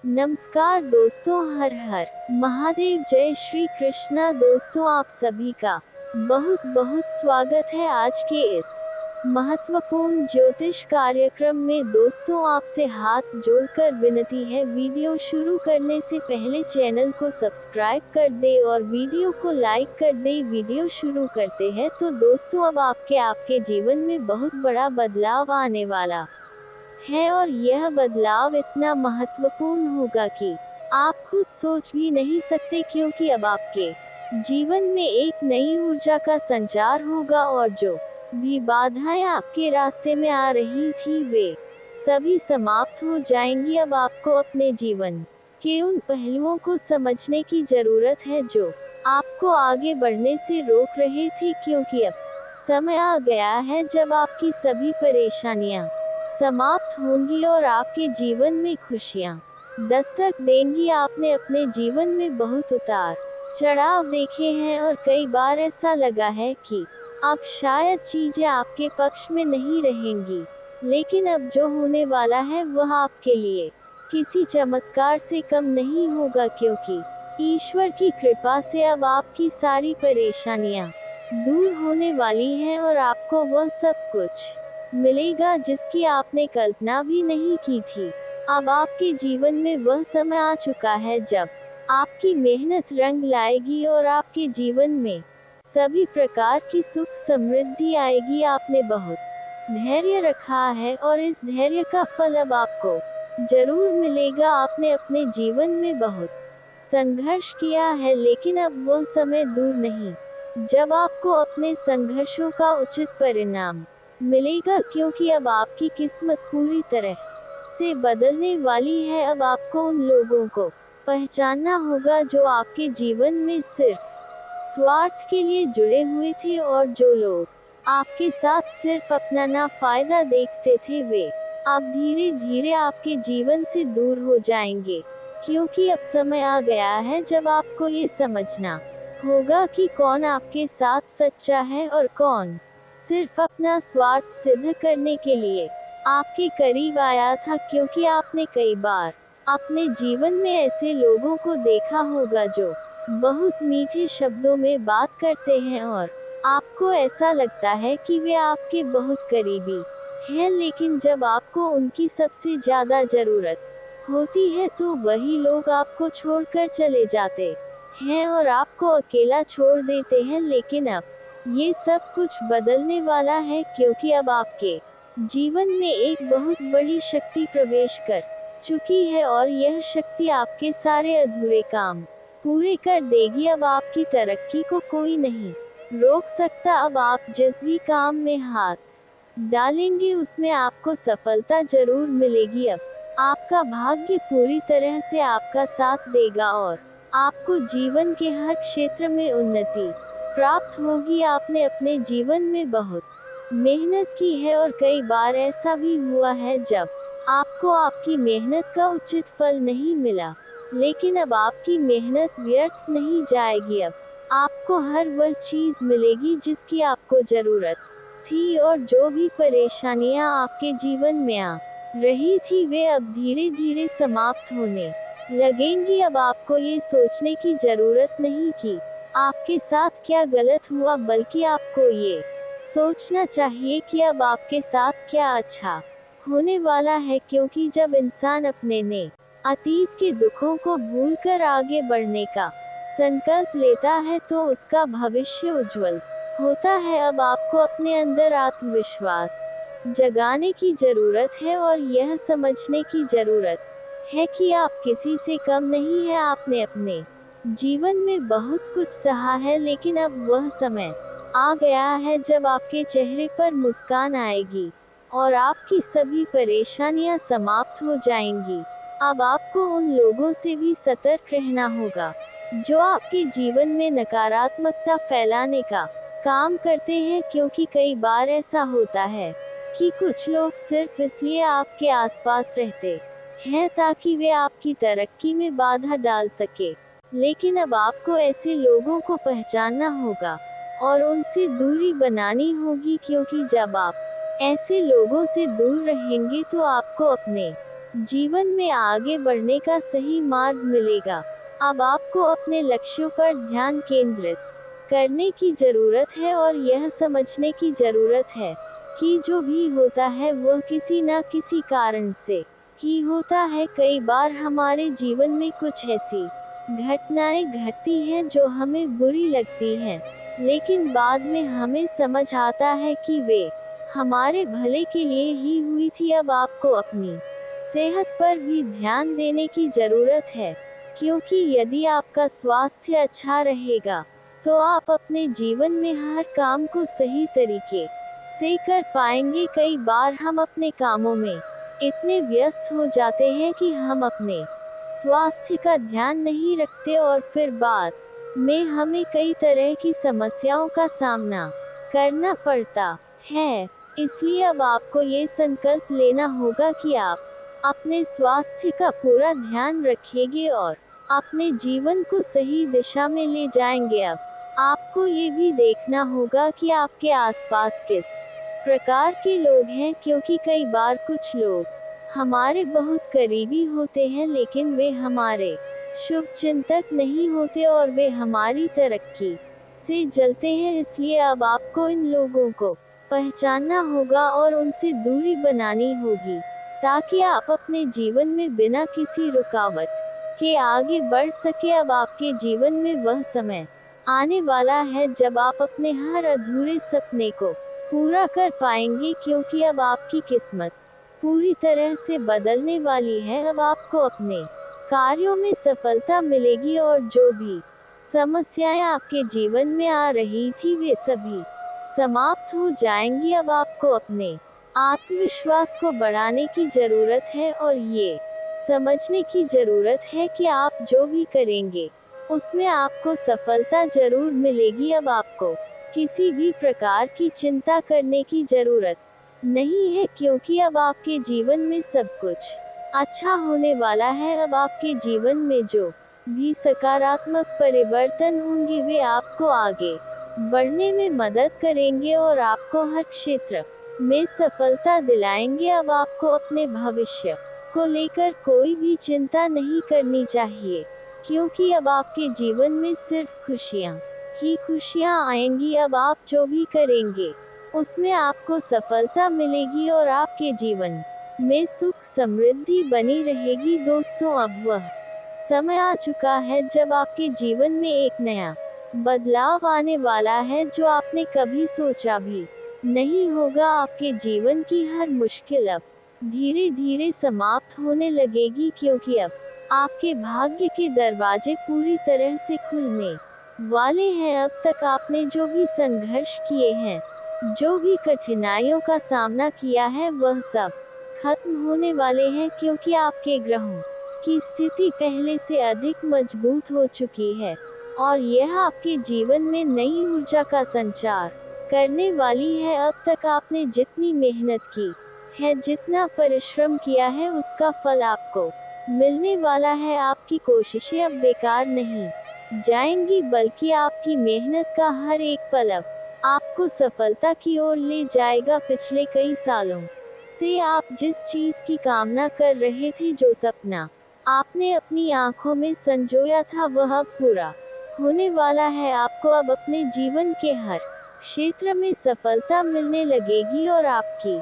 नमस्कार दोस्तों, हर हर महादेव, जय श्री कृष्णा। दोस्तों, आप सभी का बहुत बहुत स्वागत है आज के इस महत्वपूर्ण ज्योतिष कार्यक्रम में। दोस्तों, आपसे हाथ जोड़कर विनती है, वीडियो शुरू करने से पहले चैनल को सब्सक्राइब कर दे और वीडियो को लाइक कर दे। वीडियो शुरू करते हैं तो दोस्तों, अब आपके जीवन में बहुत बड़ा बदलाव आने वाला है और यह बदलाव इतना महत्वपूर्ण होगा कि आप खुद सोच भी नहीं सकते, क्योंकि अब आपके जीवन में एक नई ऊर्जा का संचार होगा और जो भी बाधाएं आपके रास्ते में आ रही थी वे सभी समाप्त हो जाएंगी। अब आपको अपने जीवन के उन पहलुओं को समझने की जरूरत है जो आपको आगे बढ़ने से रोक रहे थे, क्योंकि अब समय आ गया है जब आपकी सभी परेशानियां समाप्त होंगी और आपके जीवन में खुशियां दस्तक देंगी। आपने अपने जीवन में बहुत उतार चढ़ाव देखे हैं और कई बार ऐसा लगा है कि अब शायद चीजें आपके पक्ष में नहीं रहेंगी, लेकिन अब जो होने वाला है वह आपके लिए किसी चमत्कार से कम नहीं होगा, क्योंकि ईश्वर की कृपा से अब आपकी सारी परेशानियां दूर होने वाली हैं और आपको वह सब कुछ मिलेगा जिसकी आपने कल्पना भी नहीं की थी। अब आपके जीवन में वह समय आ चुका है जब आपकी मेहनत रंग लाएगी और आपके जीवन में सभी प्रकार की सुख समृद्धि आएगी। आपने बहुत धैर्य रखा है और इस धैर्य का फल अब आपको जरूर मिलेगा। आपने अपने जीवन में बहुत संघर्ष किया है, लेकिन अब वह समय दूर नहीं जब आपको अपने संघर्षों का उचित परिणाम मिलेगा, क्योंकि अब आपकी किस्मत पूरी तरह से बदलने वाली है। अब आपको उन लोगों को पहचानना होगा जो आपके जीवन में सिर्फ स्वार्थ के लिए जुड़े हुए थे और जो लोग आपके साथ सिर्फ अपना ना फायदा देखते थे वे अब धीरे धीरे आपके जीवन से दूर हो जाएंगे, क्योंकि अब समय आ गया है जब आपको ये समझना होगा कि कौन आपके साथ सच्चा है और कौन सिर्फ अपना स्वार्थ सिद्ध करने के लिए आपके करीब आया था। क्योंकि आपने कई बार अपने जीवन में ऐसे लोगों को देखा होगा जो बहुत मीठे शब्दों में बात करते हैं और आपको ऐसा लगता है कि वे आपके बहुत करीबी हैं, लेकिन जब आपको उनकी सबसे ज्यादा जरूरत होती है तो वही लोग आपको छोड़कर चले जाते हैं और आपको अकेला छोड़ देते हैं। लेकिन अब ये सब कुछ बदलने वाला है, क्योंकि अब आपके जीवन में एक बहुत बड़ी शक्ति प्रवेश कर चुकी है और यह शक्ति आपके सारे अधूरे काम पूरे कर देगी। अब आपकी तरक्की को कोई नहीं रोक सकता। अब आप जिस भी काम में हाथ डालेंगे उसमें आपको सफलता जरूर मिलेगी। अब आपका भाग्य पूरी तरह से आपका साथ देगा और आपको जीवन के हर क्षेत्र में उन्नति प्राप्त होगी। आपने अपने जीवन में बहुत मेहनत की है और कई बार ऐसा भी हुआ है जब आपको आपकी मेहनत का उचित फल नहीं मिला, लेकिन अब आपकी मेहनत व्यर्थ नहीं जाएगी। अब आपको हर वह चीज मिलेगी जिसकी आपको जरूरत थी और जो भी परेशानियां आपके जीवन में आ रही थी वे अब धीरे धीरे समाप्त होने लगेंगी। अब आपको ये सोचने की जरूरत नहीं कि आपके साथ क्या गलत हुआ, बल्कि आपको ये सोचना चाहिए कि अब आपके साथ क्या अच्छा होने वाला है, क्योंकि जब इंसान अपने ने अतीत के दुखों को भूलकर आगे बढ़ने का संकल्प लेता है तो उसका भविष्य उज्जवल होता है। अब आपको अपने अंदर आत्मविश्वास जगाने की जरूरत है और यह समझने की जरूरत है कि आप किसी से कम नहीं है। आपने अपने जीवन में बहुत कुछ सहा है, लेकिन अब वह समय आ गया है जब आपके चेहरे पर मुस्कान आएगी और आपकी सभी परेशानियां समाप्त हो जाएंगी। अब आपको उन लोगों से भी सतर्क रहना होगा जो आपके जीवन में नकारात्मकता फैलाने का काम करते हैं, क्योंकि कई बार ऐसा होता है कि कुछ लोग सिर्फ इसलिए आपके आसपास रहते हैं ताकि वे आपकी तरक्की में बाधा डाल सके, लेकिन अब आपको ऐसे लोगों को पहचानना होगा और उनसे दूरी बनानी होगी, क्योंकि जब आप ऐसे लोगों से दूर रहेंगे तो आपको अपने जीवन में आगे बढ़ने का सही मार्ग मिलेगा। अब आपको अपने लक्ष्यों पर ध्यान केंद्रित करने की जरूरत है और यह समझने की जरूरत है कि जो भी होता है वह किसी न किसी कारण से ही होता है। कई बार हमारे जीवन में कुछ ऐसी घटनाएं घटती हैं जो हमें बुरी लगती हैं, लेकिन बाद में हमें समझ आता है कि वे हमारे भले के लिए ही हुई थी। अब आपको अपनी सेहत पर भी ध्यान देने की जरूरत है, क्योंकि यदि आपका स्वास्थ्य अच्छा रहेगा तो आप अपने जीवन में हर काम को सही तरीके से कर पाएंगे। कई बार हम अपने कामों में इतने व्यस्त हो जाते हैं कि हम अपने स्वास्थ्य का ध्यान नहीं रखते और फिर बाद में हमें कई तरह की समस्याओं का सामना करना पड़ता है। इसलिए अब आपको ये संकल्प लेना होगा कि आप अपने स्वास्थ्य का पूरा ध्यान रखेंगे और अपने जीवन को सही दिशा में ले जाएंगे। अब आपको ये भी देखना होगा कि आपके आसपास किस प्रकार के लोग हैं, क्योंकि कई बार कुछ लोग हमारे बहुत करीबी होते हैं लेकिन वे हमारे शुभ चिंतक नहीं होते और वे हमारी तरक्की से जलते हैं। इसलिए अब आपको इन लोगों को पहचानना होगा और उनसे दूरी बनानी होगी, ताकि आप अपने जीवन में बिना किसी रुकावट के आगे बढ़ सके। अब आपके जीवन में वह समय आने वाला है जब आप अपने हर अधूरे सपने को पूरा कर पाएंगे, क्योंकि अब आपकी किस्मत पूरी तरह से बदलने वाली है। अब आपको अपने कार्यों में सफलता मिलेगी और जो भी समस्याएं आपके जीवन में आ रही थी वे सभी समाप्त हो जाएंगी। अब आपको अपने आत्मविश्वास को बढ़ाने की जरूरत है और ये समझने की जरूरत है कि आप जो भी करेंगे उसमें आपको सफलता जरूर मिलेगी। अब आपको किसी भी प्रकार की चिंता करने की जरूरत नहीं है, क्योंकि अब आपके जीवन में सब कुछ अच्छा होने वाला है। अब आपके जीवन में जो भी सकारात्मक परिवर्तन होंगे वे आपको आगे बढ़ने में मदद करेंगे और आपको हर क्षेत्र में सफलता दिलाएंगे। अब आपको अपने भविष्य को लेकर कोई भी चिंता नहीं करनी चाहिए, क्योंकि अब आपके जीवन में सिर्फ खुशियाँ ही खुशियाँ आएंगी। अब आप जो भी करेंगे उसमें आपको सफलता मिलेगी और आपके जीवन में सुख समृद्धि बनी रहेगी। दोस्तों, अब वह समय आ चुका है जब आपके जीवन में एक नया बदलाव आने वाला है जो आपने कभी सोचा भी नहीं होगा। आपके जीवन की हर मुश्किल अब धीरे धीरे समाप्त होने लगेगी, क्योंकि अब आपके भाग्य के दरवाजे पूरी तरह से खुलने वाले हैं। अब तक आपने जो भी संघर्ष किए हैं, जो भी कठिनाइयों का सामना किया है, वह सब खत्म होने वाले हैं, क्योंकि आपके ग्रहों की स्थिति पहले से अधिक मजबूत हो चुकी है और यह आपके जीवन में नई ऊर्जा का संचार करने वाली है। अब तक आपने जितनी मेहनत की है, जितना परिश्रम किया है, उसका फल आपको मिलने वाला है। आपकी कोशिशें अब बेकार नहीं जाएंगी, बल्कि आपकी मेहनत का हर एक पल अब आपको सफलता की ओर ले जाएगा। पिछले कई सालों से आप जिस चीज की कामना कर रहे थे, जो सपना आपने अपनी आंखों में संजोया था, वह अब पूरा होने वाला है। आपको अब अपने जीवन के हर क्षेत्र में सफलता मिलने लगेगी और आपकी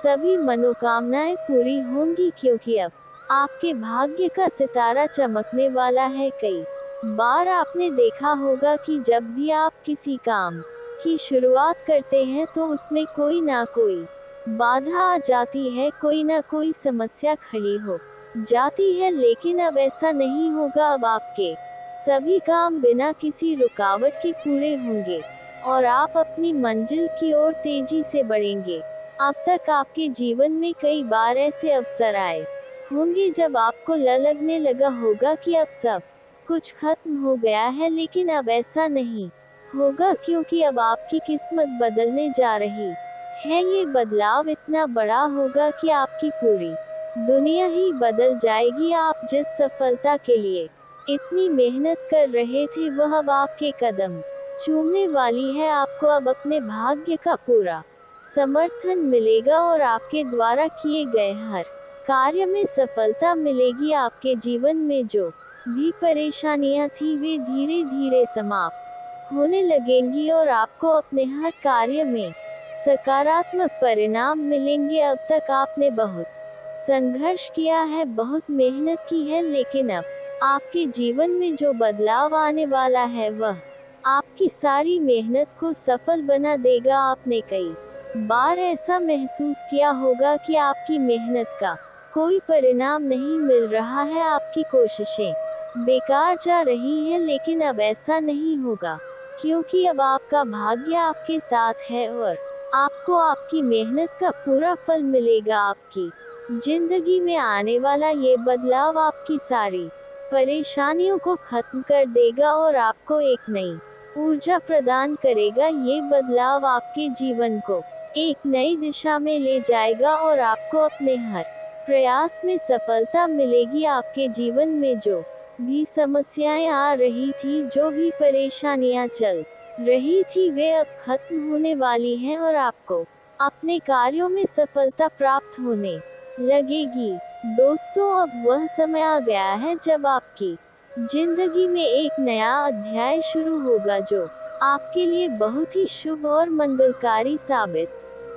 सभी मनोकामनाएं पूरी होंगी, क्योंकि अब आपके भाग्य का सितारा चमकने वाला है। कई बार आपने देखा होगा कि जब भी आप किसी काम की शुरुआत करते हैं तो उसमें कोई ना कोई बाधा आ जाती है, कोई ना कोई समस्या खड़ी हो जाती है, लेकिन अब ऐसा नहीं होगा। अब आपके सभी काम बिना किसी रुकावट के पूरे होंगे और आप अपनी मंजिल की ओर तेजी से बढ़ेंगे। अब तक आपके जीवन में कई बार ऐसे अवसर आए होंगे जब आपको लगने लगा होगा कि अब सब कुछ खत्म हो गया है, लेकिन अब ऐसा नहीं होगा, क्योंकि अब आपकी किस्मत बदलने जा रही है। ये बदलाव इतना बड़ा होगा कि आपकी पूरी दुनिया ही बदल जाएगी। आप जिस सफलता के लिए इतनी मेहनत कर रहे थे, वह अब आपके कदम चूमने वाली है। आपको अब अपने भाग्य का पूरा समर्थन मिलेगा और आपके द्वारा किए गए हर कार्य में सफलता मिलेगी। आपके जीवन में जो भी परेशानियां थी वे धीरे धीरे समाप्त होने लगेंगी और आपको अपने हर कार्य में सकारात्मक परिणाम मिलेंगे। अब तक आपने बहुत संघर्ष किया है, बहुत मेहनत की है, लेकिन अब आपके जीवन में जो बदलाव आने वाला है वह आपकी सारी मेहनत को सफल बना देगा। आपने कई बार ऐसा महसूस किया होगा कि आपकी मेहनत का कोई परिणाम नहीं मिल रहा है, आपकी कोशिशें बेकार जा रही हैं, लेकिन अब ऐसा नहीं होगा, क्योंकि अब आपका भाग्य आपके साथ है और आपको आपकी मेहनत का पूरा फल मिलेगा। आपकी जिंदगी में आने वाला ये बदलाव आपकी सारी परेशानियों को खत्म कर देगा और आपको एक नई ऊर्जा प्रदान करेगा। ये बदलाव आपके जीवन को एक नई दिशा में ले जाएगा और आपको अपने हर प्रयास में सफलता मिलेगी। आपके जीवन में जो भी समस्याएं आ रही थी, जो भी परेशानियां चल रही थी, वे अब खत्म होने वाली हैं और आपको अपने कार्यों में सफलता प्राप्त होने लगेगी। दोस्तों, अब वह समय आ गया है जब आपकी जिंदगी में एक नया अध्याय शुरू होगा जो आपके लिए बहुत ही शुभ और मंगलकारी साबित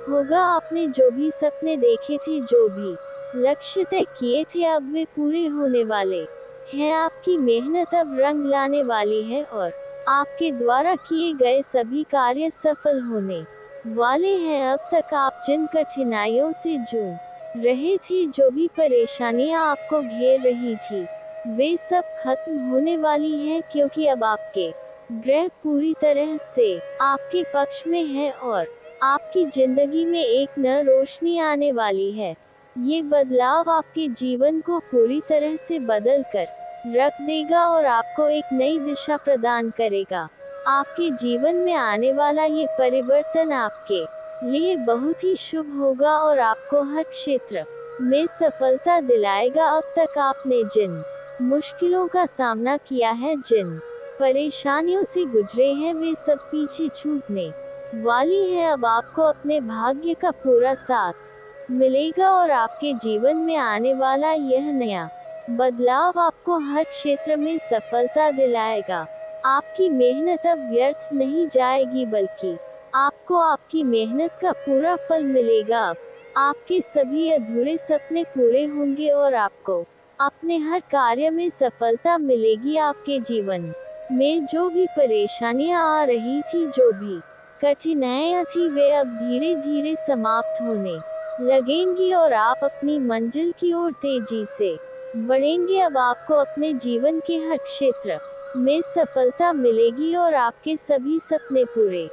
होगा। आपने जो भी सपने देखे थे, जो भी लक्ष्य तय किए थे, अब वे पूरे होने वाले हैं। आपकी मेहनत अब रंग लाने वाली है और आपके द्वारा किए गए सभी कार्य सफल होने वाले हैं। अब तक आप जिन कठिनाइयों से जूझ रहे थे, जो भी परेशानियां आपको घेर रही थी, वे सब खत्म होने वाली हैं, क्योंकि अब आपके ग्रह पूरी तरह से आपके पक्ष में है और आपकी जिंदगी में एक नई रोशनी आने वाली है। ये बदलाव आपके जीवन को पूरी तरह से बदल कर रख देगा और आपको एक नई दिशा प्रदान करेगा। आपके जीवन में आने वाला ये परिवर्तन आपके लिए बहुत ही शुभ होगा और आपको हर क्षेत्र में सफलता दिलाएगा। अब तक आपने जिन मुश्किलों का सामना किया है, जिन परेशानियों से गुजरे हैं, वे सब पीछे छूटने वाली है। अब आपको अपने भाग्य का पूरा साथ मिलेगा और आपके जीवन में आने वाला यह नया बदलाव आपको हर क्षेत्र में सफलता दिलाएगा। आपकी मेहनत अब व्यर्थ नहीं जाएगी, बल्कि आपको आपकी मेहनत का पूरा फल मिलेगा। अब आपके सभी अधूरे सपने पूरे होंगे और आपको अपने हर कार्य में सफलता मिलेगी। आपके जीवन में जो भी परेशानियां आ रही थी, जो भी कठिनाइयां थी, वे अब धीरे धीरे समाप्त होने लगेंगी और आप अपनी मंजिल की ओर तेजी से बढ़ेंगे। अब आपको अपने जीवन के हर क्षेत्र में सफलता मिलेगी और आपके सभी सपने पूरे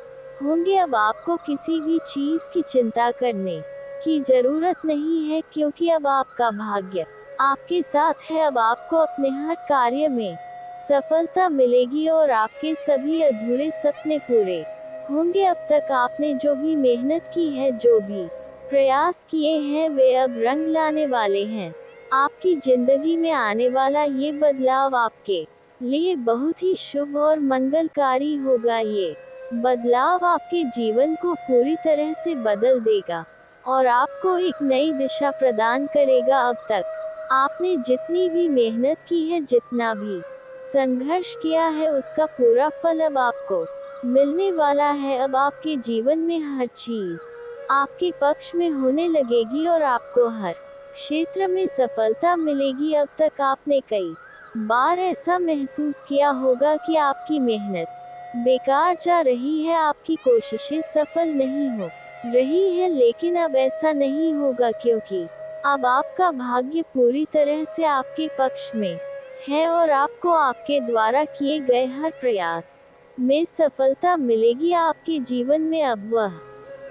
होंगे। अब आपको किसी भी चीज की चिंता करने की जरूरत नहीं है, क्योंकि अब आपका भाग्य आपके साथ है। अब आपको अपने हर कार्य में सफलता मिलेगी और आपके सभी अधूरे सपने पूरे होंगे। अब तक आपने जो भी मेहनत की है, जो भी प्रयास किए हैं, वे अब रंग लाने वाले हैं। आपकी जिंदगी में आने वाला ये बदलाव आपके लिए बहुत ही शुभ और मंगलकारी होगा। ये बदलाव आपके जीवन को पूरी तरह से बदल देगा और आपको एक नई दिशा प्रदान करेगा। अब तक आपने जितनी भी मेहनत की है, जितना भी संघर्ष किया है, उसका पूरा फल अब आपको मिलने वाला है। अब आपके जीवन में हर चीज आपके पक्ष में होने लगेगी और आपको हर क्षेत्र में सफलता मिलेगी। अब तक आपने कई बार ऐसा महसूस किया होगा कि आपकी मेहनत बेकार जा रही है, आपकी कोशिशें सफल नहीं हो रही हैं, लेकिन अब ऐसा नहीं होगा, क्योंकि अब आपका भाग्य पूरी तरह से आपके पक्ष में है और आपको आपके द्वारा किए गए हर प्रयास में सफलता मिलेगी। आपके जीवन में अब वह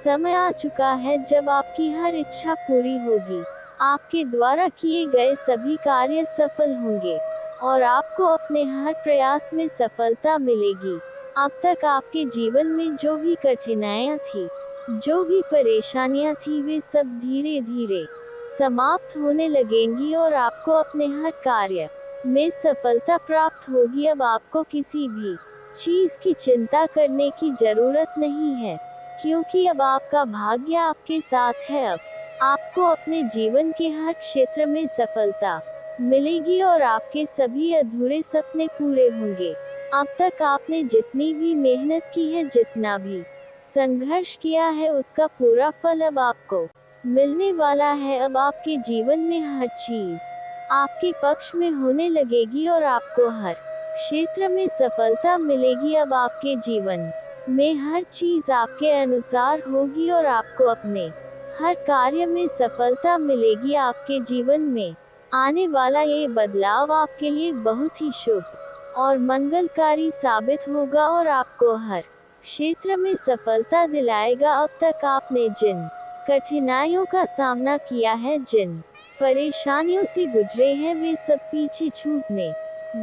समय आ चुका है जब आपकी हर इच्छा पूरी होगी, आपके द्वारा किए गए सभी कार्य सफल होंगे और आपको अपने हर प्रयास में सफलता मिलेगी। अब तक आपके जीवन में जो भी कठिनाइयां थी, जो भी परेशानियां थी, वे सब धीरे धीरे समाप्त होने लगेंगी और आपको अपने हर कार्य में सफलता प्राप्त होगी। अब आपको किसी भी चीज की चिंता करने की जरूरत नहीं है, क्योंकि अब आपका भाग्य आपके साथ है। अब आपको अपने जीवन के हर क्षेत्र में सफलता मिलेगी और आपके सभी अधूरे सपने पूरे होंगे। अब तक आपने जितनी भी मेहनत की है, जितना भी संघर्ष किया है, उसका पूरा फल अब आपको मिलने वाला है। अब आपके जीवन में हर चीज आपके पक्ष में होने लगेगी और आपको हर क्षेत्र में सफलता मिलेगी। अब आपके जीवन में हर चीज आपके अनुसार होगी और आपको अपने हर कार्य में सफलता मिलेगी। आपके जीवन में आने वाला ये बदलाव आपके लिए बहुत ही शुभ और मंगलकारी साबित होगा और आपको हर क्षेत्र में सफलता दिलाएगा। अब तक आपने जिन कठिनाइयों का सामना किया है, जिन परेशानियों से गुजरे हैं, वे सब पीछे छूटने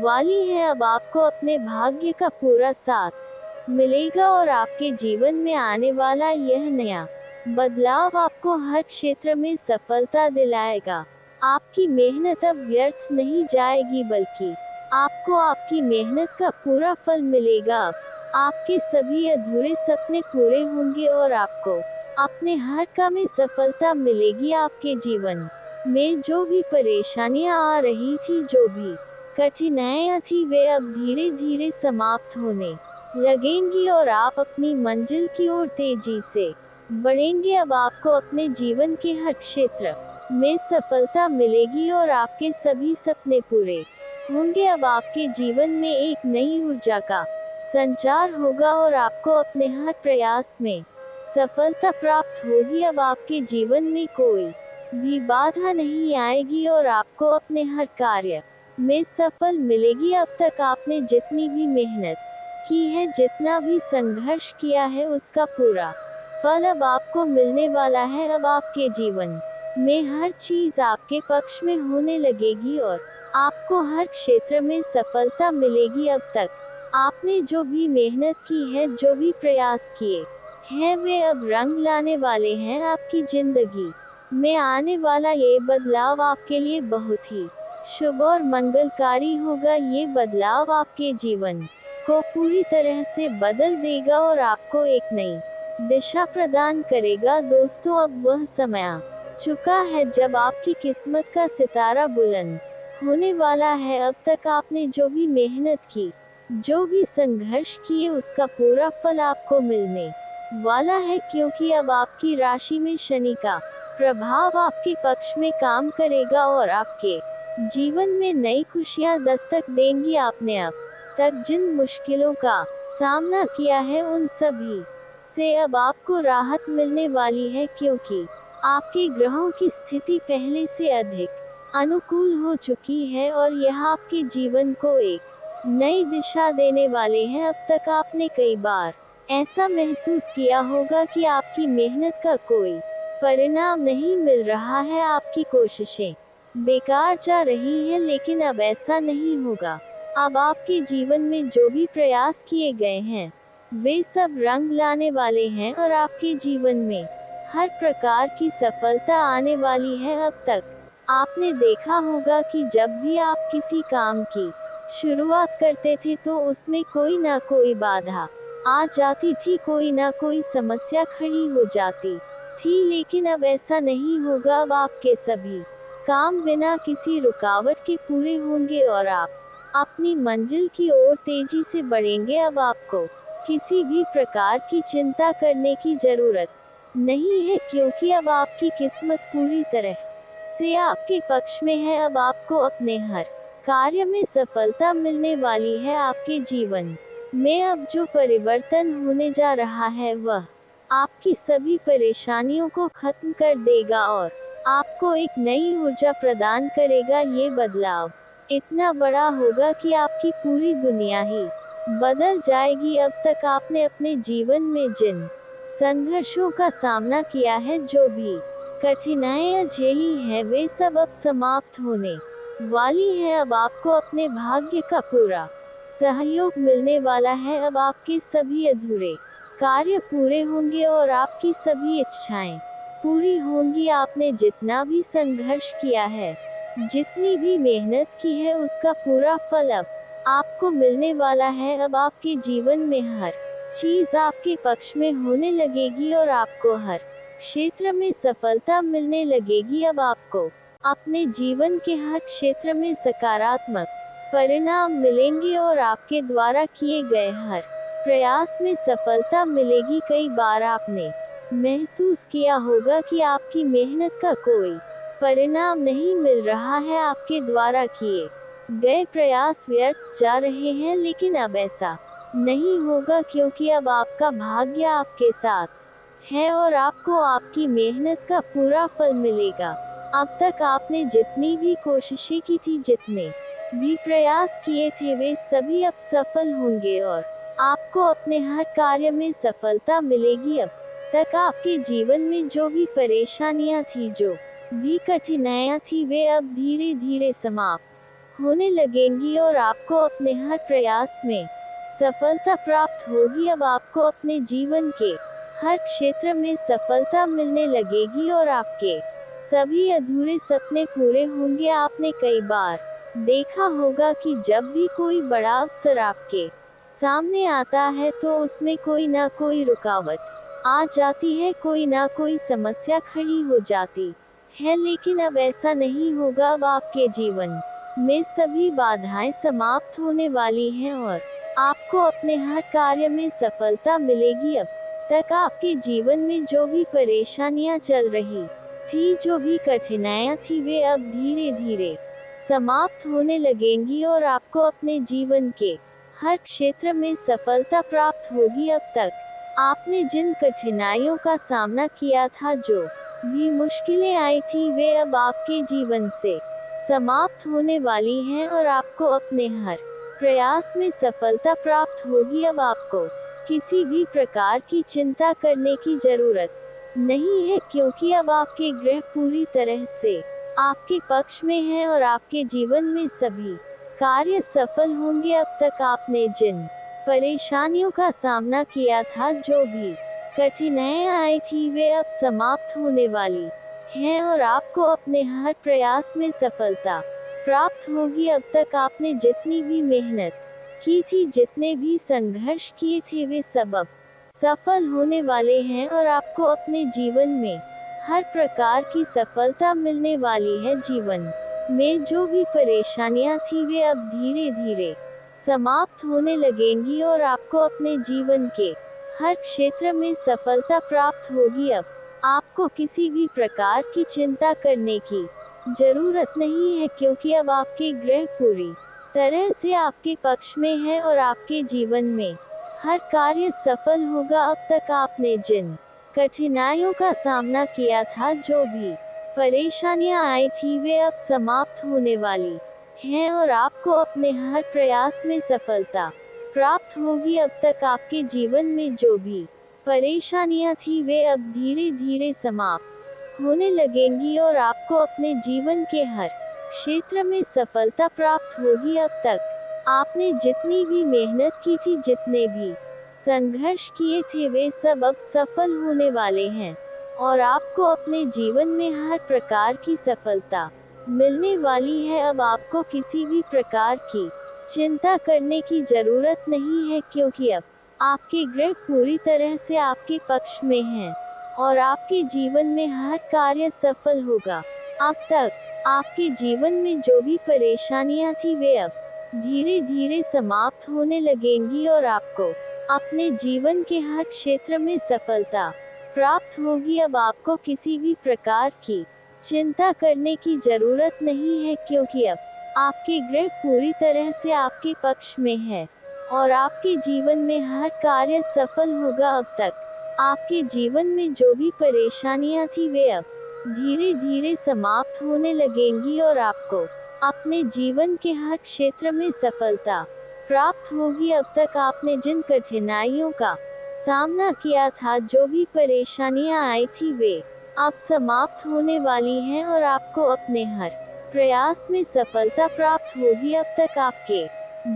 वाली है। अब आपको अपने भाग्य का पूरा साथ मिलेगा और आपके जीवन में आने वाला यह नया बदलाव आपको हर क्षेत्र में सफलता दिलाएगा। आपकी मेहनत अब व्यर्थ नहीं जाएगी, बल्कि आपको आपकी मेहनत का पूरा फल मिलेगा। अब आपके सभी अधूरे सपने पूरे होंगे और आपको अपने हर काम में सफलता मिलेगी। आपके जीवन में जो भी परेशानियां आ रही थी, जो भी कठिनाइयां थी, वे अब धीरे धीरे समाप्त होने लगेंगी और आप अपनी मंजिल की ओर तेजी से बढ़ेंगे। अब आपको अपने जीवन के हर क्षेत्र में सफलता मिलेगी और आपके सभी सपने पूरे होंगे। अब आपके जीवन में एक नई ऊर्जा का संचार होगा और आपको अपने हर प्रयास में सफलता प्राप्त होगी। अब आपके जीवन में कोई भी बाधा नहीं आएगी और आपको अपने हर कार्य में सफल मिलेगी। अब तक आपने जितनी भी मेहनत की है, जितना भी संघर्ष किया है, उसका पूरा फल अब आपको मिलने वाला है। अब आपके जीवन में हर चीज आपके पक्ष में होने लगेगी और आपको हर क्षेत्र में सफलता मिलेगी। अब तक आपने जो भी मेहनत की है, जो भी प्रयास किए हैं, वे अब रंग लाने वाले हैं। आपकी जिंदगी में आने वाला ये बदलाव आपके लिए बहुत ही शुभ और मंगलकारी होगा। ये बदलाव आपके जीवन को पूरी तरह से बदल देगा और आपको एक नई दिशा प्रदान करेगा। दोस्तों, अब वह समय आ चुका है जब आपकी किस्मत का सितारा बुलंद होने वाला है। अब तक आपने जो भी मेहनत की, जो भी संघर्ष किए, उसका पूरा फल आपको मिलने वाला है, क्योंकि अब आपकी राशि में शनि का प्रभाव आपके पक्ष में काम करेगा और आपके जीवन में नई खुशियां दस्तक देंगी। आपने अब तक जिन मुश्किलों का सामना किया है, उन सभी से अब आपको राहत मिलने वाली है, क्योंकि आपके ग्रहों की स्थिति पहले से अधिक अनुकूल हो चुकी है और यह आपके जीवन को एक नई दिशा देने वाले हैं। अब तक आपने कई बार ऐसा महसूस किया होगा कि आपकी मेहनत का कोई परिणाम नहीं मिल रहा है, आपकी कोशिशें बेकार जा रही हैं, लेकिन अब ऐसा नहीं होगा। अब आपके जीवन में जो भी प्रयास किए गए हैं, वे सब रंग लाने वाले हैं और आपके जीवन में हर प्रकार की सफलता आने वाली है। अब तक आपने देखा होगा कि जब भी आप किसी काम की शुरुआत करते थे, तो उसमें कोई ना कोई बाधा आ जाती थी, कोई ना कोई समस्या खड़ी हो जाती थी, लेकिन अब ऐसा नहीं होगा। अब आपके सभी काम बिना किसी रुकावट के पूरे होंगे और आप अपनी मंजिल की ओर तेजी से बढ़ेंगे। अब आपको किसी भी प्रकार की चिंता करने की जरूरत नहीं है, क्योंकि अब आपकी किस्मत पूरी तरह से आपके पक्ष में है। अब आपको अपने हर कार्य में सफलता मिलने वाली है। आपके जीवन में अब जो परिवर्तन होने जा रहा है, वह आपकी सभी परेशानियों को खत्म कर देगा और आपको एक नई ऊर्जा प्रदान करेगा। ये बदलाव इतना बड़ा होगा कि आपकी पूरी दुनिया ही बदल जाएगी। अब तक आपने अपने जीवन में जिन संघर्षों का सामना किया है, जो भी कठिनाइयां झेली हैं, वे सब अब समाप्त होने वाली हैं। अब आपको अपने भाग्य का पूरा सहयोग मिलने वाला है। अब आपके सभी अधूरे कार्य पूरे होंगे और आपकी सभी इच्छाएं पूरी होंगी। आपने जितना भी संघर्ष किया है, जितनी भी मेहनत की है, उसका पूरा फल अब आपको मिलने वाला है। अब आपके जीवन में हर चीज आपके पक्ष में होने लगेगी और आपको हर क्षेत्र में सफलता मिलने लगेगी। अब आपको अपने जीवन के हर क्षेत्र में सकारात्मक परिणाम मिलेंगे और आपके द्वारा किए गए हर प्रयास में सफलता मिलेगी। कई बार आपने महसूस किया होगा कि आपकी मेहनत का कोई परिणाम नहीं मिल रहा है, आपके द्वारा किए गए प्रयास व्यर्थ जा रहे हैं, लेकिन अब ऐसा नहीं होगा क्योंकि अब आपका भाग्य आपके साथ है और आपको आपकी मेहनत का पूरा फल मिलेगा। अब तक आपने जितनी भी कोशिशें की थी, जितने भी प्रयास किए थे, वे सभी अब सफल होंगे और आपको अपने हर कार्य में सफलता मिलेगी। अब तक आपके जीवन में जो भी परेशानियां थी, जो भी कठिनाइयां थी, वे अब धीरे धीरे समाप्त होने लगेंगी और आपको अपने हर प्रयास में सफलता प्राप्त होगी। अब आपको अपने जीवन के हर क्षेत्र में सफलता मिलने लगेगी और आपके सभी अधूरे सपने पूरे होंगे। आपने कई बार देखा होगा कि जब भी कोई बड़ा अवसर आपके सामने आता है तो उसमें कोई ना कोई रुकावट आ जाती है, कोई ना कोई समस्या खड़ी हो जाती है, लेकिन अब ऐसा नहीं होगा। अब आपके जीवन में सभी बाधाएं समाप्त होने वाली हैं और आपको अपने हर कार्य में सफलता मिलेगी। अब तक आपके जीवन में जो भी परेशानियां चल रही थी, जो भी कठिनाइयां थी, वे अब धीरे धीरे समाप्त होने लगेंगी और आपको अपने जीवन के हर क्षेत्र में सफलता प्राप्त होगी। अब तक आपने जिन कठिनाइयों का सामना किया था, जो भी मुश्किलें आई थी, वे अब आपके जीवन से समाप्त होने वाली हैं और आपको अपने हर प्रयास में सफलता प्राप्त होगी। अब आपको किसी भी प्रकार की चिंता करने की जरूरत नहीं है, क्योंकि अब आपके ग्रह पूरी तरह से आपके पक्ष में हैं और आपके जीवन में सभी कार्य सफल होंगे। अब तक आपने जिन परेशानियों का सामना किया था, जो भी कठिनाइयां आई थी, वे अब समाप्त होने वाली हैं और आपको अपने हर प्रयास में सफलता प्राप्त होगी। अब तक आपने जितनी भी मेहनत की थी, जितने भी संघर्ष किए थे, वे सब अब सफल होने वाले हैं और आपको अपने जीवन में हर प्रकार की सफलता मिलने वाली है। जीवन में जो भी परेशानियां थी, वे अब धीरे धीरे समाप्त होने लगेंगी और आपको अपने जीवन के हर क्षेत्र में सफलता प्राप्त होगी। अब आपको किसी भी प्रकार की चिंता करने की जरूरत नहीं है, क्योंकि अब आपके ग्रह पूरी तरह से आपके पक्ष में है और आपके जीवन में हर कार्य सफल होगा। अब तक आपने जिन कठिनाइयों का सामना किया था, जो भी परेशानियां आई थी, वे अब समाप्त होने वाली हैं और आपको अपने हर प्रयास में सफलता प्राप्त होगी। अब तक आपके जीवन में जो भी परेशानियां थी, वे अब धीरे धीरे समाप्त होने लगेंगी और आपको अपने जीवन के हर क्षेत्र में सफलता प्राप्त होगी। अब तक आपने जितनी भी मेहनत की थी, जितने भी संघर्ष किए थे, वे सब अब सफल होने वाले हैं और आपको अपने जीवन में हर प्रकार की सफलता मिलने वाली है। अब आपको किसी भी प्रकार की चिंता करने की जरूरत नहीं है, क्योंकि अब आपके ग्रह पूरी तरह से आपके पक्ष में हैं और आपके जीवन में हर कार्य सफल होगा। अब तक आपके जीवन में जो भी परेशानियां थी, वे अब धीरे धीरे समाप्त होने लगेंगी और आपको अपने जीवन के हर क्षेत्र में सफलता प्राप्त होगी। अब आपको किसी भी प्रकार की चिंता करने की जरूरत नहीं है, क्योंकि अब आपके ग्रह पूरी तरह से आपके पक्ष में है और आपके जीवन में हर कार्य सफल होगा। अब तक आपके जीवन में जो भी परेशानियां थी, वे अब धीरे धीरे समाप्त होने लगेंगी और आपको अपने जीवन के हर क्षेत्र में सफलता प्राप्त होगी। अब तक आपने जिन कठिनाइयों का सामना किया था, जो भी परेशानियां आई थी, वे अब समाप्त होने वाली हैं और आपको अपने हर प्रयास में सफलता प्राप्त होगी। अब तक आपके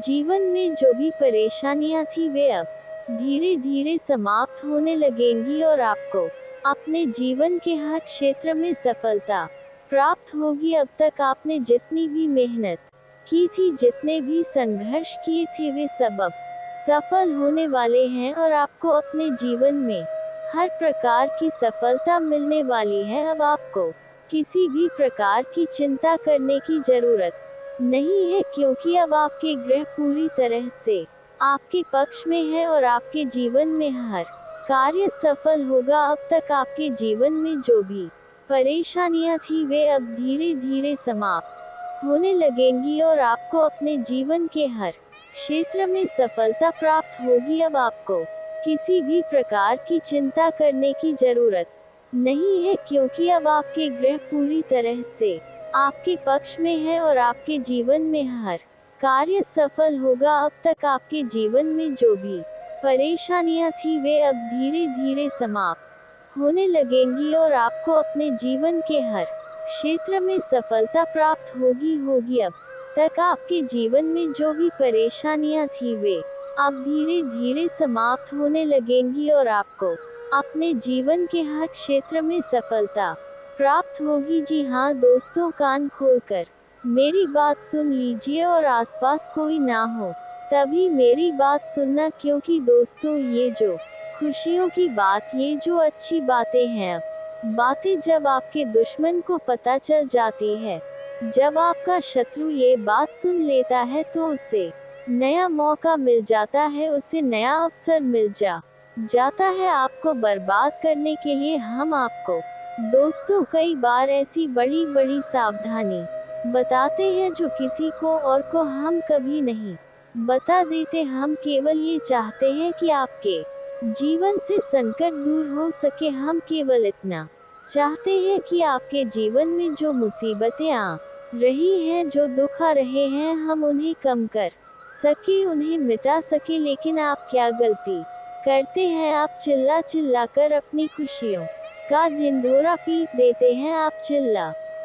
जीवन में जो भी परेशानियां थी, वे अब धीरे धीरे समाप्त होने लगेंगी और आपको अपने जीवन के हर क्षेत्र में सफलता प्राप्त होगी। अब तक आपने जितनी भी मेहनत की थी, जितने भी संघर्ष किए थे, वे सब अब सफल होने वाले हैं और आपको अपने जीवन में हर प्रकार की सफलता मिलने वाली है। अब आपको किसी भी प्रकार की चिंता करने की जरूरत नहीं है, क्योंकि अब आपके ग्रह पूरी तरह से आपके पक्ष में है और आपके जीवन में हर कार्य सफल होगा। अब तक आपके जीवन में जो भी परेशानियां थी वे अब धीरे धीरे समाप्त होने लगेंगी और आपको अपने जीवन के हर क्षेत्र में सफलता प्राप्त होगी। अब आपको किसी भी प्रकार की चिंता करने की जरूरत नहीं है, क्योंकि अब आपके ग्रह पूरी तरह से आपके पक्ष में है और आपके जीवन में हर कार्य सफल होगा। अब तक आपके जीवन में जो भी परेशानियां थी वे अब धीरे धीरे समाप्त होने लगेंगी और आपको अपने जीवन के हर क्षेत्र में सफलता प्राप्त होगी। अब तक आपके जीवन में जो भी परेशानियां थी वे अब धीरे धीरे समाप्त होने लगेंगी और आपको अपने जीवन के हर क्षेत्र में सफलता प्राप्त होगी। जी हाँ दोस्तों, कान खोलकर मेरी बात सुन लीजिए और आसपास कोई ना हो तभी मेरी बात सुनना, क्योंकि दोस्तों ये जो खुशियों की बात, ये जो अच्छी बातें हैं, बातें जब आपके दुश्मन को पता चल जाती है, जब आपका शत्रु ये बात सुन लेता है तो उसे नया मौका मिल जाता है, उसे नया अवसर मिल जाता है आपको बर्बाद करने के लिए। हम आपको दोस्तों कई बार ऐसी बड़ी बड़ी सावधानी बताते हैं जो किसी को और को हम कभी नहीं बता देते। हम केवल ये चाहते हैं कि आपके जीवन से संकट दूर हो सके। हम केवल इतना चाहते हैं कि आपके जीवन में जो मुसीबतें आ रही हैं, जो दुख आ रहे हैं, हम उन्हें कम कर सके, उन्हें मिटा सके। लेकिन आप क्या गलती करते हैं? आप चिल्ला चिल्ला कर अपनी खुशियों का ढिंढोरा पीट देते हैं। आप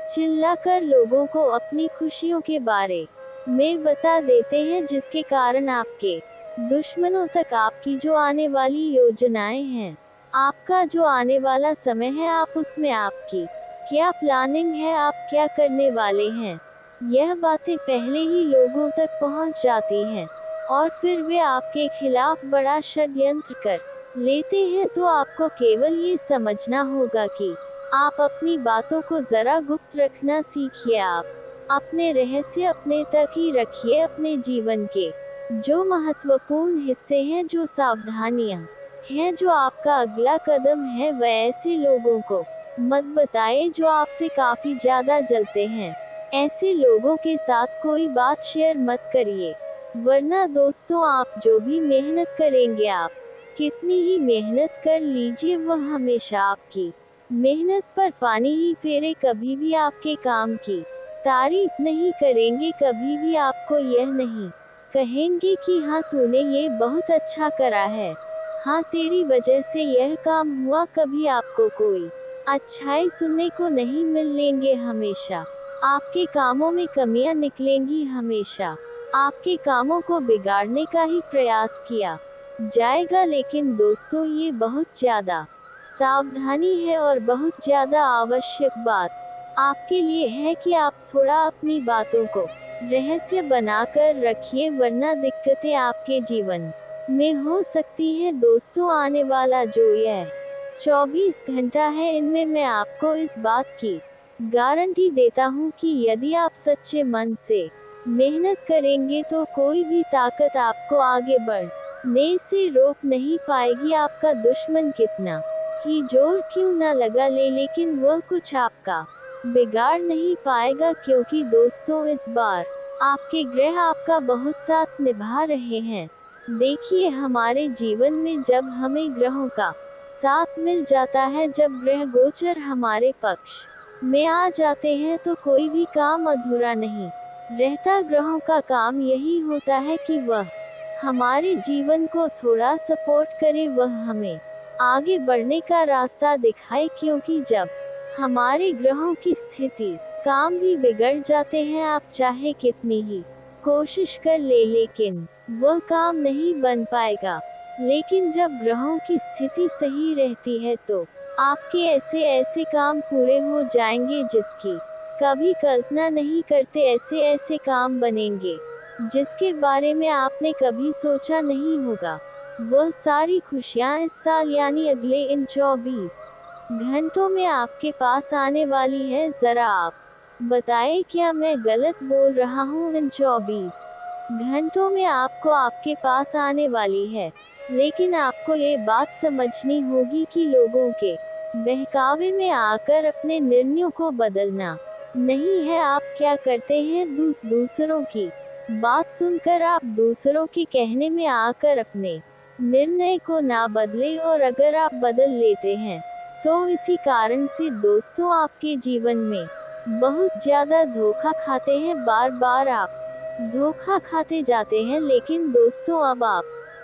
चिल्ला कर लोगों को अपनी खुशियों के बारे में बता देते हैं, जिसके कारण आपके दुश्मनों तक आपकी जो आने वाली योजनाएं हैं, आपका जो आने वाला समय है, आप उसमें आपकी क्या प्लानिंग है, आप क्या करने वाले हैं, यह बातें पहले ही लोगों तक पहुंच जाती हैं और फिर वे आपके खिलाफ बड़ा षड्यंत्र कर लेते हैं। तो आपको केवल ये समझना होगा कि आप अपनी बातों को जरा गुप्त रखना सीखिए। आप अपने रहस्य अपने तक ही रखिए। अपने जीवन के जो महत्वपूर्ण हिस्से हैं, जो सावधानियां हैं, जो आपका अगला कदम है, वह ऐसे लोगों को मत बताएं जो आपसे काफी ज्यादा जलते हैं। ऐसे लोगों के साथ कोई बात शेयर मत करिए, वरना दोस्तों आप जो भी मेहनत करेंगे, आप कितनी ही मेहनत कर लीजिए, वह हमेशा आपकी मेहनत पर पानी ही फेरे, कभी भी आपके काम की तारीफ नहीं करेंगे, कभी भी आपको यह नहीं कहेंगे कि हाँ तूने ये बहुत अच्छा करा है, हाँ तेरी वजह से यह काम हुआ। कभी आपको कोई अच्छाई सुनने को नहीं मिलेंगे। हमेशा आपके कामों में कमियां निकलेंगी, हमेशा आपके कामों को बिगाड़ने का ही प्रयास किया जाएगा। लेकिन दोस्तों ये बहुत ज्यादा सावधानी है और बहुत ज्यादा आवश्यक बात आपके लिए है कि आप थोड़ा अपनी बातों को रहस्य बनाकर रखिए, वरना दिक्कतें आपके जीवन में हो सकती है। दोस्तों आने वाला जो यह 24 घंटा है, इनमें मैं आपको इस बात की गारंटी देता हूँ कि यदि आप सच्चे मन से मेहनत करेंगे तो कोई भी ताकत आपको आगे बढ़ने से रोक नहीं पाएगी। आपका दुश्मन कितना ही जोर क्यों न लगा ले, लेकिन वह कुछ आपका बिगाड़ नहीं पाएगा, क्योंकि दोस्तों इस बार आपके ग्रह आपका बहुत साथ निभा रहे हैं। देखिए हमारे जीवन में जब हमें ग्रहों का साथ मिल जाता है, जब ग्रह गोचर हमारे पक्ष में आ जाते हैं, तो कोई भी काम अधूरा नहीं रहता। ग्रहों का काम यही होता है कि वह हमारे जीवन को थोड़ा सपोर्ट करे, वह हमें आगे बढ़ने का रास्ता दिखाए, क्योंकि जब हमारे ग्रहों की स्थिति काम भी बिगड़ जाते हैं, आप चाहे कितनी ही कोशिश कर ले, लेकिन वह काम नहीं बन पाएगा। लेकिन जब ग्रहों की स्थिति सही रहती है तो आपके ऐसे ऐसे काम पूरे हो जाएंगे जिसकी कभी कल्पना नहीं करते। ऐसे ऐसे काम बनेंगे जिसके बारे में आपने कभी सोचा नहीं होगा। वो सारी खुशियाँ इस साल यानी अगले इन 24 घंटों में आपके पास आने वाली है। जरा आप बताएं, क्या मैं गलत बोल रहा हूँ? इन 24 घंटों में आपको आपके पास आने वाली है, लेकिन आपको ये बात समझनी होगी कि लोगों के बहकावे में आकर अपने निर्णयों को बदलना नहीं है। आप क्या करते हैं, दूसरों की बात सुनकर आप दूसरों के कहने में आकर अपने निर्णय को ना बदले, और अगर आप बदल लेते हैं तो इसी कारण से दोस्तों आपके जीवन में बहुत ज्यादा धोखा खाते हैं। बार बार आप धोखा खाते जाते हैं। लेकिन दोस्तों, अब आप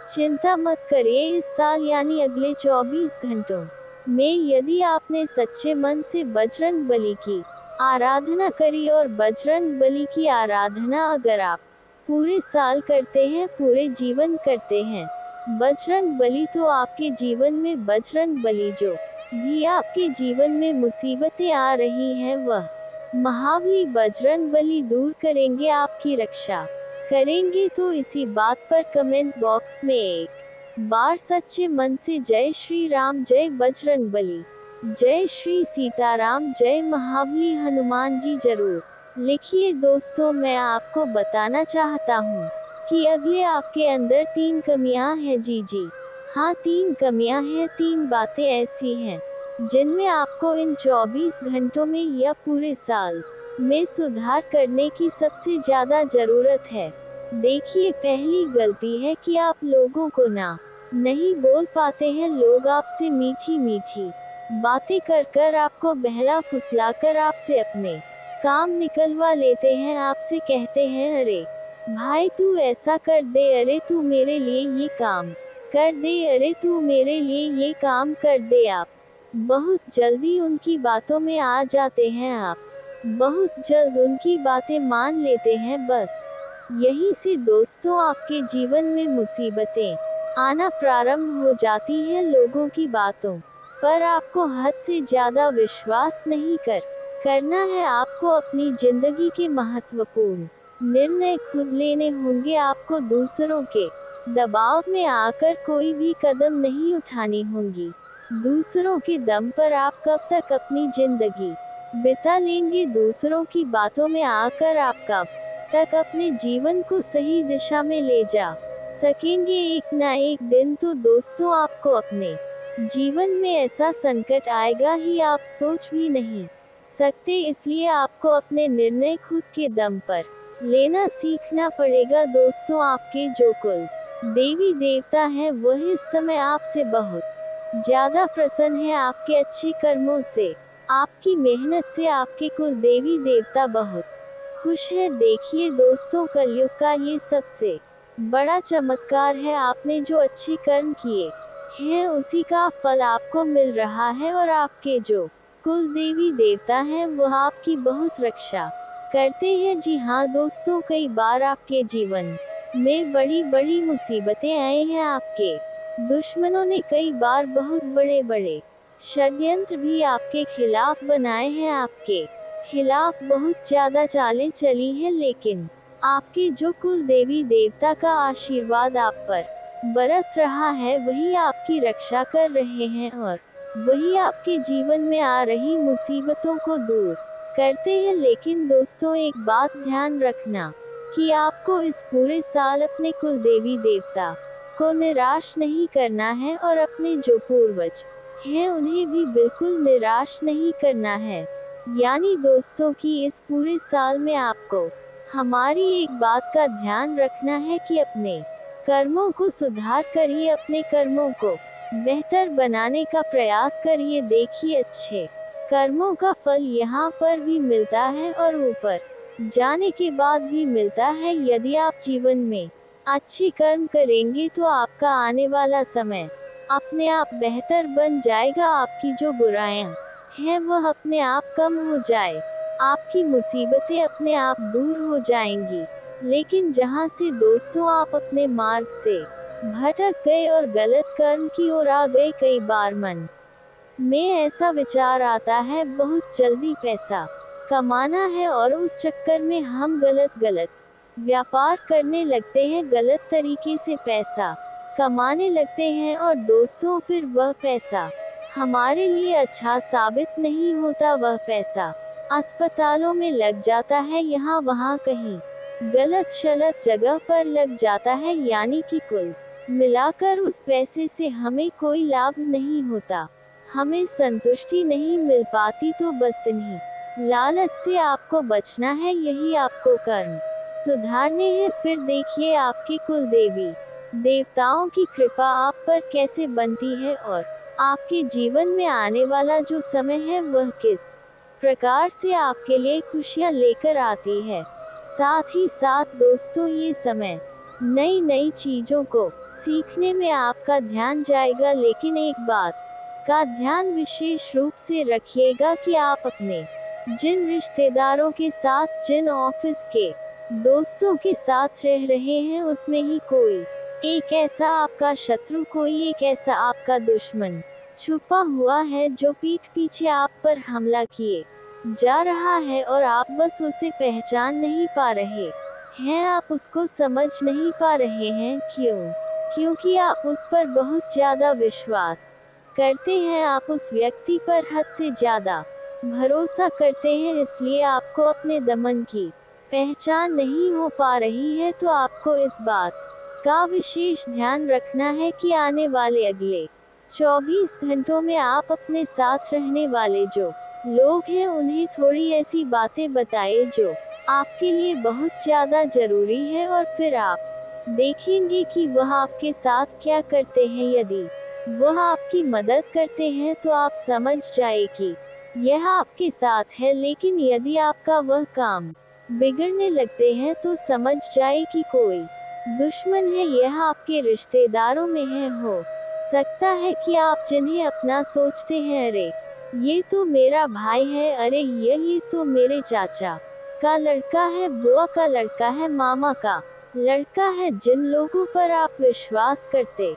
चिंता मत करिए। इस साल यानी अगले 24 घंटों में यदि आपने सच्चे मन से बजरंग बली की आराधना करी, और बजरंग बली की आराधना अगर आप पूरे साल करते हैं, पूरे जीवन करते हैं बजरंग बली, तो आपके जीवन में बजरंग बली जो भी आपके जीवन में मुसीबतें आ रही हैं, वह महाबली बजरंग बली दूर करेंगे, आपकी रक्षा करेंगे। तो इसी बात पर कमेंट बॉक्स में एक बार सच्चे मन से जय श्री राम, जय बजरंग बली, जय श्री सीताराम, जय महाबली हनुमान जी जरूर लिखिए। दोस्तों, मैं आपको बताना चाहता हूँ कि अगले आपके अंदर 3 कमियां हैं। जी हाँ, 3 कमियां हैं। 3 बातें ऐसी हैं जिनमें आपको इन 24 घंटों में या पूरे साल में सुधार करने की सबसे ज्यादा जरूरत है। देखिए, पहली गलती है कि आप लोगों को ना नहीं बोल पाते हैं। लोग आपसे मीठी मीठी बातें कर आपको बहला फुसला कर आपसे अपने काम निकलवा लेते हैं। आपसे कहते हैं, अरे भाई तू ऐसा कर दे, अरे तू मेरे लिए ये काम कर दे, अरे तू मेरे लिए ये काम कर दे। आप बहुत जल्दी उनकी बातों में आ जाते हैं। आप बहुत जल्द उनकी बातें मान लेते हैं। बस यही से दोस्तों आपके जीवन में मुसीबतें आना प्रारंभ हो जाती हैं। लोगों की बातों पर आपको हद से ज्यादा विश्वास नहीं करना है। आपको अपनी जिंदगी के महत्वपूर्ण निर्णय खुद लेने होंगे। आपको दूसरों के दबाव में आकर कोई भी कदम नहीं उठानी होंगी। दूसरों के दम पर आप कब तक अपनी जिंदगी बिता लेंगे? दूसरों की बातों में आकर आप कब तक अपने जीवन को सही दिशा में ले जा सकेंगे? एक ना एक दिन तो दोस्तों आपको अपने जीवन में ऐसा संकट आएगा ही, आप सोच भी नहीं सकते। इसलिए आपको अपने निर्णय खुद के दम पर लेना सीखना पड़ेगा। दोस्तों, आपके जो कुल देवी देवता हैं, वह इस समय आपसे बहुत ज्यादा प्रसन्न है। आपके अच्छे कर्मों से, आपकी मेहनत से आपके कुल देवी देवता बहुत खुश है। देखिए दोस्तों, कलयुग का ये सबसे बड़ा चमत्कार है। आपने जो अच्छे कर्म किए हैं, उसी का फल आपको मिल रहा है, और आपके जो कुल देवी देवता हैं, वह आपकी बहुत रक्षा करते हैं। जी हाँ दोस्तों, कई बार आपके जीवन में बड़ी बड़ी मुसीबतें आए हैं। आपके दुश्मनों ने कई बार बहुत बड़े बड़े षड्यंत्र भी आपके खिलाफ बनाए हैं। आपके खिलाफ बहुत ज्यादा चालें चली हैं, लेकिन आपके जो कुल देवी देवता का आशीर्वाद आप पर बरस रहा है, वही आपकी रक्षा कर रहे हैं, और वही आपके जीवन में आ रही मुसीबतों को दूर करते हैं। लेकिन दोस्तों, एक बात ध्यान रखना कि आपको इस पूरे साल अपने कुल देवी देवता को निराश नहीं करना है, और अपने जो पूर्वज हैं उन्हें भी बिल्कुल निराश नहीं करना है। यानी दोस्तों कि इस पूरे साल में आपको हमारी एक बात का ध्यान रखना है कि अपने कर्मों को सुधार करिए, अपने कर्मों को बेहतर बनाने का प्रयास करिए। देखिए, अच्छे कर्मों का फल यहाँ पर भी मिलता है और ऊपर जाने के बाद भी मिलता है। यदि आप जीवन में अच्छे कर्म करेंगे तो आपका आने वाला समय अपने आप बेहतर बन जाएगा। आपकी जो बुराइयां हैं वह अपने आप कम हो जाए, आपकी मुसीबतें अपने आप दूर हो जाएंगी। लेकिन जहां से दोस्तों आप अपने मार्ग से भटक गए और गलत कर्म की ओर आ गए, कई बार मन में ऐसा विचार आता है बहुत जल्दी पैसा कमाना है, और उस चक्कर में हम गलत व्यापार करने लगते हैं, गलत तरीके से पैसा कमाने लगते हैं और दोस्तों फिर वह पैसा हमारे लिए अच्छा साबित नहीं होता। वह पैसा अस्पतालों में लग जाता है, यहाँ वहाँ कहीं गलत शलत जगह पर लग जाता है, यानी कि कुल मिलाकर उस पैसे से हमें कोई लाभ नहीं होता, हमें संतुष्टि नहीं मिल पाती। तो बस इन्हीं लालच से आपको बचना है, यही आपको कर्म सुधारने हैं। फिर देखिए आपके कुल देवी देवताओं की कृपा आप पर कैसे बनती है और आपके जीवन में आने वाला जो समय है वह किस प्रकार से आपके लिए खुशियां लेकर आती है। साथ ही साथ दोस्तों, ये समय नई नई चीजों को सीखने में आपका ध्यान जाएगा, लेकिन एक बात का ध्यान विशेष रूप से रखिएगा कि आप अपने जिन रिश्तेदारों के साथ, जिन ऑफिस के दोस्तों के साथ रह रहे हैं, उसमें ही कोई एक ऐसा आपका शत्रु, कोई एक ऐसा आपका दुश्मन छुपा हुआ है जो पीठ पीछे आप पर हमला किए जा रहा है और आप बस उसे पहचान नहीं पा रहे हैं, आप उसको समझ नहीं पा रहे हैं। क्योंकि आप उस पर बहुत ज्यादा विश्वास करते हैं, आप उस व्यक्ति पर हद से ज्यादा भरोसा करते हैं, इसलिए आपको अपने दमन की पहचान नहीं हो पा रही है। तो आपको इस बात का विशेष ध्यान रखना है कि आने वाले अगले 24 घंटों में आप अपने साथ रहने वाले जो लोग हैं उन्हें थोड़ी ऐसी बातें बताएं जो आपके लिए बहुत ज्यादा जरूरी है, और फिर आप देखेंगे कि वह आपके साथ क्या करते हैं। यदि वह आपकी मदद करते हैं तो आप समझ जाए कि यह आपके साथ है, लेकिन यदि आपका वह काम बिगड़ने लगते हैं तो समझ जाए कि कोई दुश्मन है, यह आपके रिश्तेदारों में है। हो सकता है कि आप जिन्हें अपना सोचते हैं, अरे ये तो मेरा भाई है, अरे ये तो मेरे चाचा का लड़का है, बुआ का लड़का है, मामा का लड़का है, जिन लोगों पर आप विश्वास करते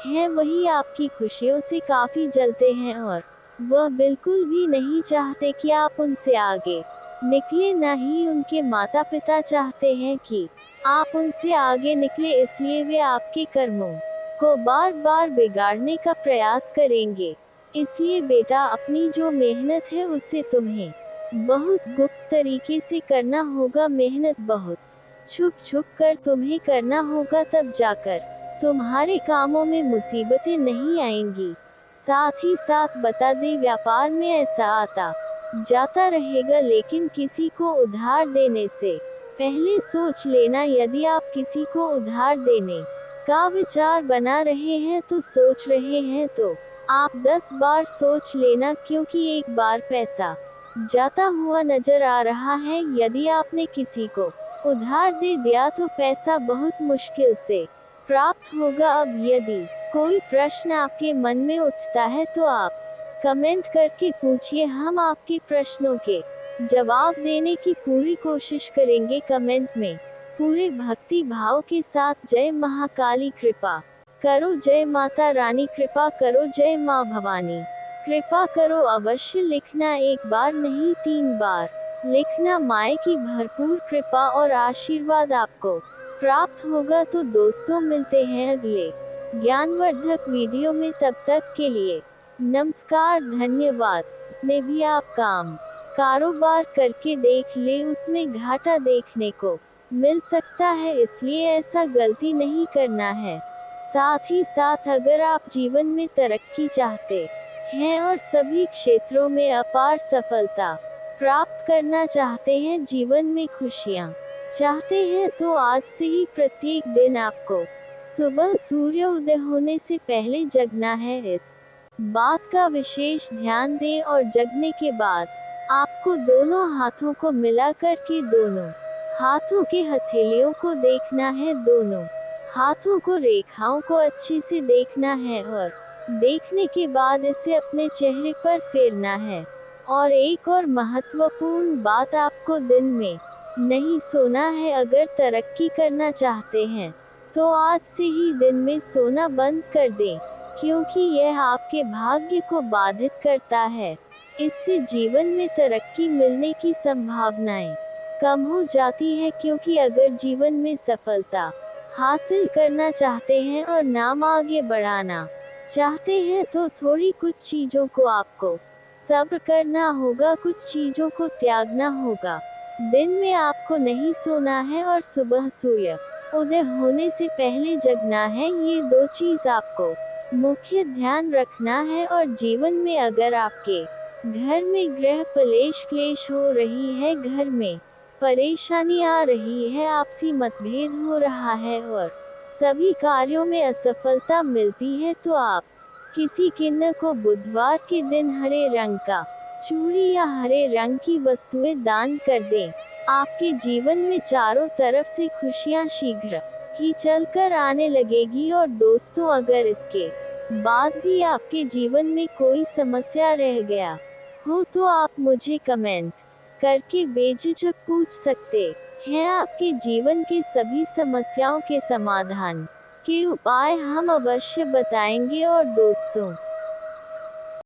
हैं वही आपकी खुशियों से काफी जलते हैं और वह बिल्कुल भी नहीं चाहते कि आप उनसे आगे निकले, ना ही उनके माता पिता चाहते हैं कि आप उनसे आगे निकले, इसलिए वे आपके कर्मों को बार बार बिगाड़ने का प्रयास करेंगे। इसलिए बेटा, अपनी जो मेहनत है उससे तुम्हें बहुत गुप्त तरीके से करना होगा, मेहनत बहुत छुप छुप कर तुम्हें करना होगा, तब जाकर तुम्हारे कामों में मुसीबतें नहीं आएंगी। साथ ही साथ बता दें, व्यापार में ऐसा आता जाता रहेगा, लेकिन किसी को उधार देने से पहले सोच लेना। यदि आप किसी को उधार देने का विचार बना रहे हैं तो सोच रहे हैं तो आप 10 बार सोच लेना, क्योंकि एक बार पैसा जाता हुआ नजर आ रहा है। यदि आपने किसी को उधार दे दिया तो पैसा बहुत मुश्किल से प्राप्त होगा। अब यदि कोई प्रश्न आपके मन में उठता है तो आप कमेंट करके पूछिए, हम आपके प्रश्नों के जवाब देने की पूरी कोशिश करेंगे। कमेंट में पूरे भक्ति भाव के साथ जय महाकाली कृपा करो, जय माता रानी कृपा करो, जय माँ भवानी कृपा करो अवश्य लिखना, एक बार नहीं 3 बार लिखना। माए की भरपूर कृपा और आशीर्वाद आपको प्राप्त होगा। तो दोस्तों, मिलते हैं अगले ज्ञानवर्धक वीडियो में, तब तक के लिए नमस्कार, धन्यवाद। ने भी आप काम कारोबार करके देख ले, उसमें घाटा देखने को मिल सकता है, इसलिए ऐसा गलती नहीं करना है। साथ ही साथ अगर आप जीवन में तरक्की चाहते हैं और सभी क्षेत्रों में अपार सफलता प्राप्त करना चाहते हैं, जीवन में खुशियाँ चाहते हैं, तो आज से ही प्रत्येक दिन आपको सुबह सूर्योदय होने से पहले जगना है। इस बात का विशेष ध्यान दें और जगने के बाद आपको दोनों हाथों को मिलाकर के दोनों हाथों के हथेलियों को देखना है, दोनों हाथों को रेखाओं को अच्छे से देखना है और देखने के बाद इसे अपने चेहरे पर फेरना है। और एक और महत्वपूर्ण बात, आपको दिन में नहीं सोना है। अगर तरक्की करना चाहते हैं तो आज से ही दिन में सोना बंद कर दें, क्योंकि यह आपके भाग्य को बाधित करता है। इससे जीवन में तरक्की मिलने की संभावनाएं कम हो जाती है, क्योंकि अगर जीवन में सफलता हासिल करना चाहते हैं और नाम आगे बढ़ाना चाहते हैं तो थोड़ी कुछ चीजों को आपको सब्र करना होगा, कुछ चीजों को त्यागना होगा। दिन में आपको नहीं सोना है और सुबह सूर्य उदय होने से पहले जगना है, ये दो चीज आपको मुख्य ध्यान रखना है। और जीवन में अगर आपके घर में गृह क्लेश हो रही है, घर में परेशानी आ रही है, आपसी मतभेद हो रहा है और सभी कार्यों में असफलता मिलती है, तो आप किसी किन्नर को बुधवार के दिन हरे रंग का चूड़ी या हरे रंग की वस्तुएं दान कर दें। आपके जीवन में चारों तरफ से खुशियां शीघ्र ही चलकर आने लगेगी। और दोस्तों, अगर इसके बाद भी आपके जीवन में कोई समस्या रह गया हो तो आप मुझे कमेंट करके बेझिझक पूछ सकते हैं। आपके जीवन के सभी समस्याओं के समाधान के उपाय हम अवश्य बताएंगे। और दोस्तों,